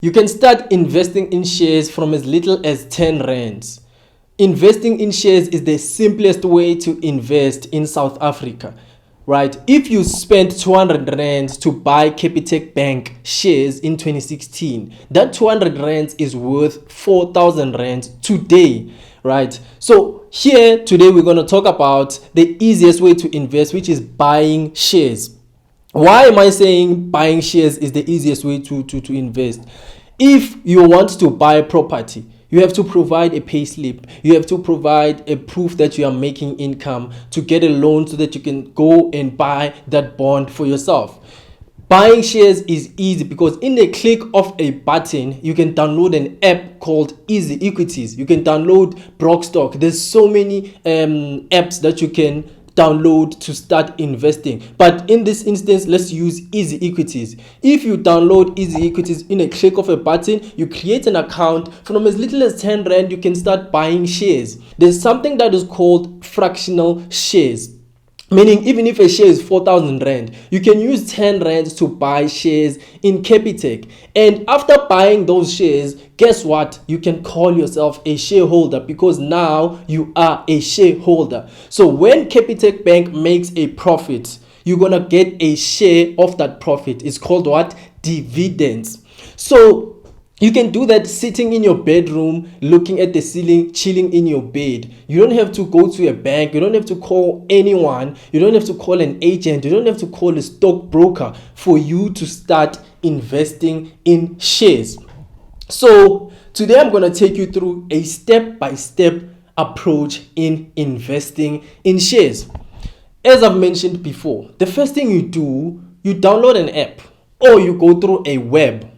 You can start investing in shares from as little as 10 rands. Investing in shares is the simplest way to invest in South Africa, right? If you spent 200 rands to buy Capitec Bank shares in 2016, that 200 rands is worth 4,000 rands today, right? So here today we're going to talk about the easiest way to invest, which is buying shares. Why am I saying buying shares is the easiest way to invest? If you want to buy property, you have to provide a pay slip. You have to provide a proof that you are making income to get a loan so that you can go and buy that bond for yourself. Buying shares is easy because in the click of a button, you can download an app called Easy Equities. You can download Brockstock. There's so many apps that you can download to start investing, but in this instance let's use Easy Equities. If you download Easy Equities, in a click of a button you create an account. From as little as 10 rand you can start buying shares. There's something that is called fractional shares, meaning even if a share is 4,000 rand, you can use 10 rands to buy shares in Capitec. And after buying those shares, guess what? You can call yourself a shareholder because now you are a shareholder. So when Capitec Bank makes a profit, you're going to get a share of that profit. It's called what? Dividends. So you can do that sitting in your bedroom, looking at the ceiling, chilling in your bed. You don't have to go to a bank. You don't have to call anyone. You don't have to call an agent. You don't have to call a stockbroker for you to start investing in shares. So today I'm going to take you through a step-by-step approach in investing in shares. As I've mentioned before, the first thing you do, you download an app or you go through a web.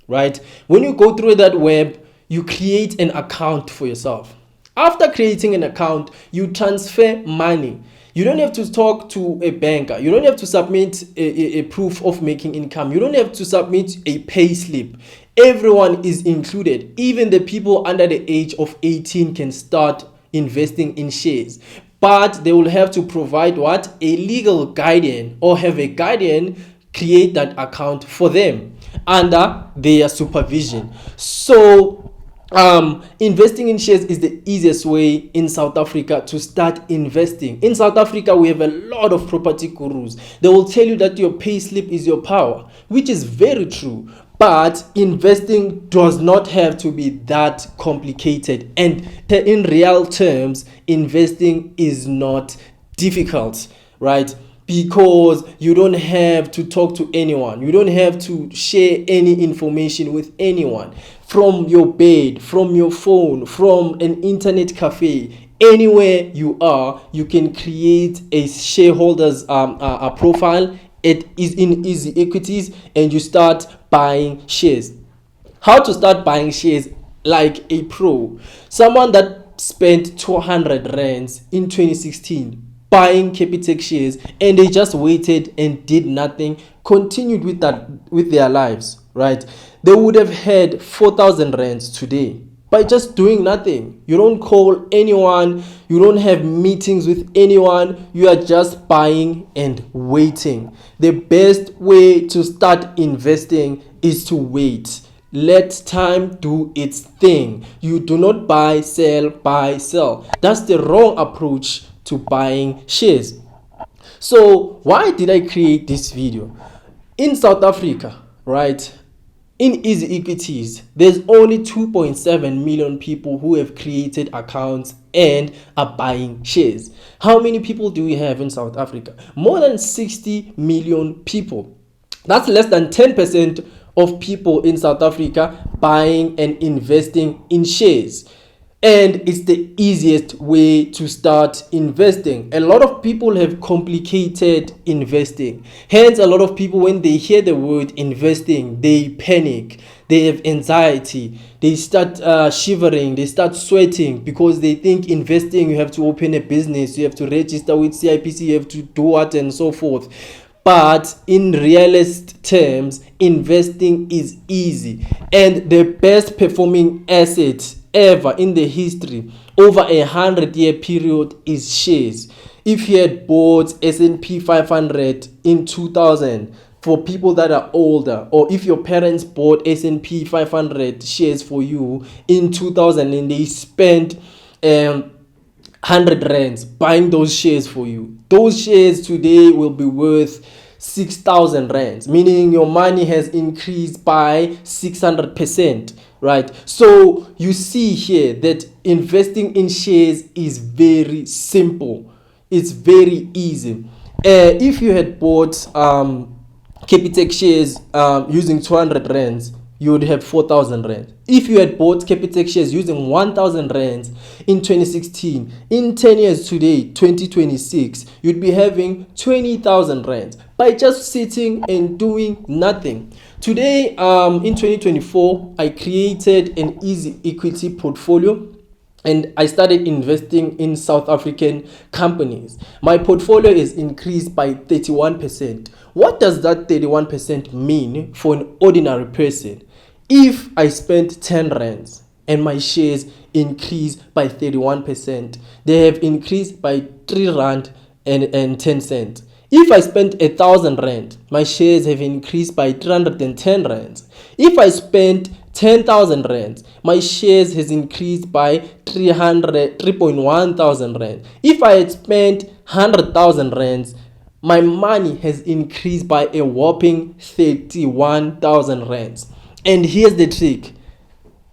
Right? When you go through that web, you create an account for yourself. After creating an account, you transfer money. You don't have to talk to a banker. You don't have to submit a proof of making income. You don't have to submit a pay slip. Everyone is included. Even the people under the age of 18 can start investing in shares. But they will have to provide what? A legal guardian or have a guardian create that account for them under their supervision. So investing in shares is the easiest way in South Africa to start investing. In South Africa, we have a lot of property gurus. They will tell you that your pay slip is your power, which is very true. But investing does not have to be that complicated. And in real terms, investing is not difficult, right? Because you don't have to talk to anyone. You don't have to share any information with anyone. From your bed, from your phone, from an internet cafe, anywhere you are, you can create a shareholder's a profile. It is in Easy Equities and you start buying shares. How to start buying shares like a pro? Someone that spent 200 rands in 2016 buying Capitec shares and they just waited and did nothing, continued with their lives, right? They would have had 4,000 rands today by just doing nothing. You don't call anyone, you don't have meetings with anyone, you are just buying and waiting. The best way to start investing is to wait. Let time do its thing. You do not buy, sell. That's the wrong approach to buying shares. So why did I create this video? In South Africa, right, in Easy Equities, there's only 2.7 million people who have created accounts and are buying shares. How many people do we have in South Africa? More than 60 million people. That's less than 10% of people in South Africa buying and investing in shares. And it's the easiest way to start investing. A lot of people have complicated investing. Hence, a lot of people, when they hear the word investing, they panic. They have anxiety. They start shivering. They start sweating because they think investing, you have to open a business. You have to register with CIPC. You have to do what and so forth. But in realist terms, investing is easy. And the best performing asset ever in the history over 100-year period is shares. If you had bought S&P 500 in 2000, for people that are older, or if your parents bought S&P 500 shares for you in 2000 and they spent 100 rands buying those shares for you, those shares today will be worth 6,000 rands, meaning your money has increased by 600%, right? So you see here that investing in shares is very simple. It's very easy. If you had bought Capitec shares using 200 rands, you would have 4,000 rands. If you had bought Capitec shares using 1,000 rands in 2016, in 10 years today, 2026, you'd be having 20,000 rands by just sitting and doing nothing. Today, in 2024, I created an easy equity portfolio and I started investing in South African companies. My portfolio is increased by 31%. What does that 31% mean for an ordinary person? If I spent 10 rands and my shares increase by 31%, they have increased by 3 rand and 10 cents. If I spent 1,000 rand, my shares have increased by 310 rands. If I spent 10,000 rands, my shares has increased by 3.1 thousand rand. If I had spent 100,000 rands, my money has increased by a whopping 31,000 rands. And here's the trick.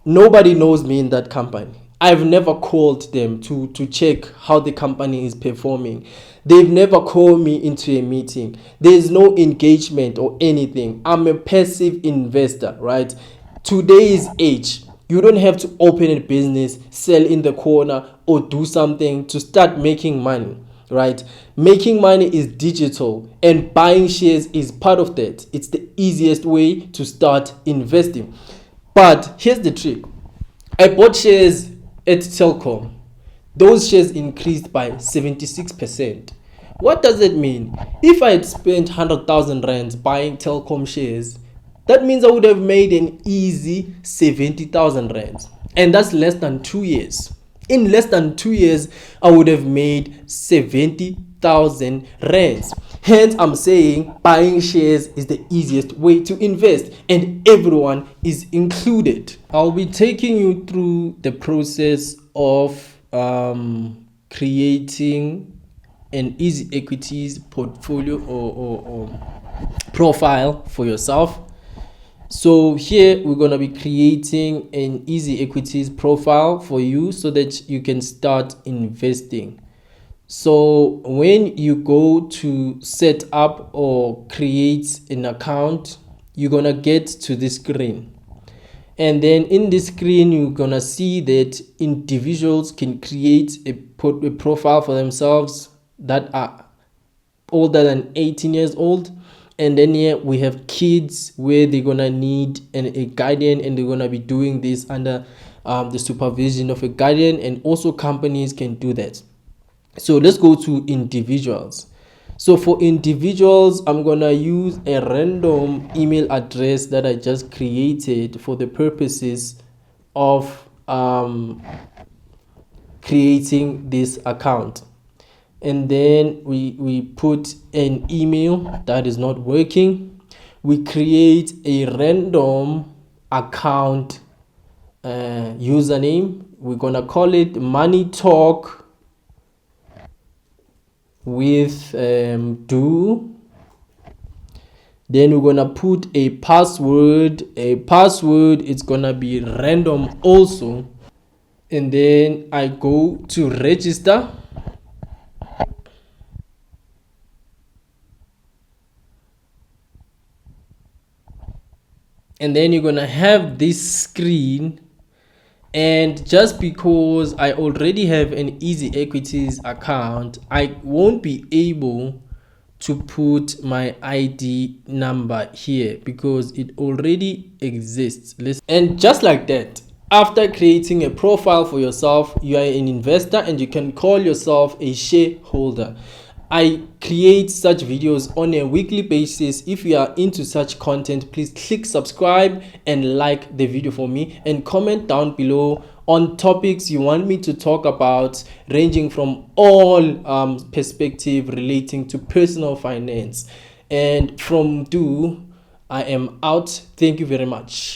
Nobody knows me in that company. I've never called them to check how the company is performing. They've never called me into a meeting. There's no engagement or anything. I'm a passive investor, right? Today's age, you don't have to open a business, sell in the corner, or do something to start making money, right? Making money is digital, and buying shares is part of that. It's the easiest way to start investing. But here's the trick. I bought shares at Telkom. Those shares increased by 76%. What does it mean? If I had spent 100,000 rands buying Telkom shares, that means I would have made an easy 70,000 rands. And that's less than 2 years. In less than 2 years, I would have made 70,000 rands. Hence, I'm saying buying shares is the easiest way to invest, and everyone is included. I'll be taking you through the process of creating an easy equities portfolio or profile for yourself. So here we're going to be creating an easy equities profile for you so that you can start investing. So when you go to set up or create an account, you're going to get to this screen. And then in this screen, you're going to see that individuals can create a profile for themselves that are older than 18 years old. And then here we have kids where they're going to need a guardian, and they're going to be doing this under the supervision of a guardian, and also companies can do that. So let's go to individuals. So for individuals, I'm going to use a random email address that I just created for the purposes of creating this account. And then we put an email that is not working. We create a random account username. We're going to call it Money Talk with do. Then we're gonna put a password. It's gonna be random also. And then I go to register. And then you're gonna have this screen. And just because I already have an easy equities account, I won't be able to put my ID number here because it already exists. And just like that, after creating a profile for yourself, you are an investor and you can call yourself a shareholder. I create such videos on a weekly basis. If you are into such content, please click subscribe and like the video for me, and comment down below on topics you want me to talk about, ranging from all perspective relating to personal finance. And from Do, I am out. Thank you very much.